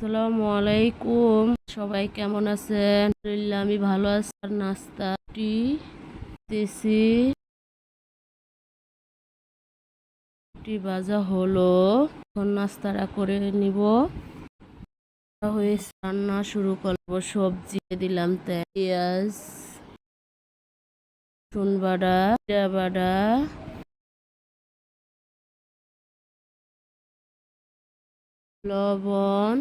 আসসালামু আলাইকুম। সবাই কেমন আছেন? আলহামদুলিল্লাহ, আমি ভালো আছি। আর নাস্তাটি দিছি, ভাজা হলো। এখন নাস্তাটা করে নিব। হয়েছে, রান্না শুরু করব। সবজি দিলাম, তেল, পেঁয়াজ, রসুন বাটা, জিরা বাটা, লবণ,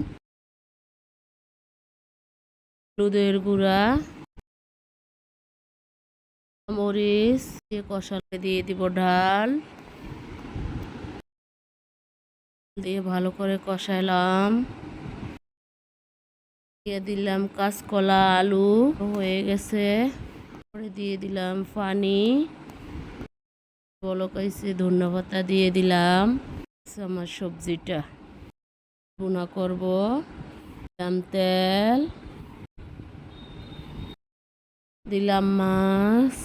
হলুদের গুঁড়া, মরিচ দিয়ে কষালে দিয়ে দিব ডাল দিয়ে ভালো করে কষাইলাম। দিয়ে দিলাম কাঁচকলা, আলু হয়ে গেছে। পরে দিয়ে দিলাম পানি, বলক আইছে, ধন্যবাদ দিয়ে দিলাম। আমার সবজিটা ভুনা করব। দিলাম তেল, দিলাম মাছ,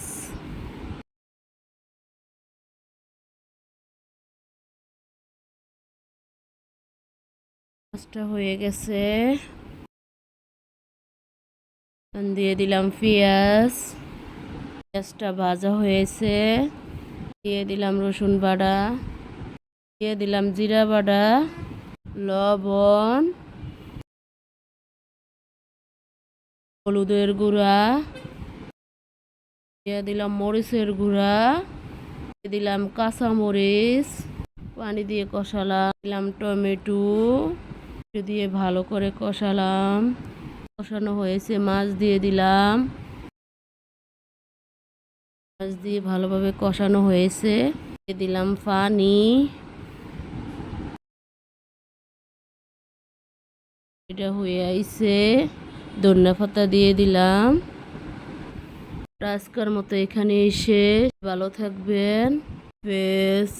মাছটা হয়ে গেছে। দিয়ে দিলাম পেঁয়াজ, পেঁয়াজটা ভাজা হয়েছে। দিয়ে দিলাম রসুন বাটা, দিয়ে দিলাম জিরা বাটা, লবণ, হলুদের গুঁড়া, দিয়ে দিলাম মরিচের গুঁড়া, দিয়ে দিলাম কাঁচা মরিচ, পানি দিয়ে কষালাম। দিলাম টমেটো দিয়ে ভালো করে কষালাম। কষানো হয়েছে, মাছ দিয়ে দিলাম। মাছ দিয়ে ভালোভাবে কষানো হয়েছে। দিয়ে দিলাম পানি। এটা হয়ে আইছে, ধনিয়া দিয়ে দিলাম। আজকের মতো এখানে এসে ভালো থাকবেন। বেশ।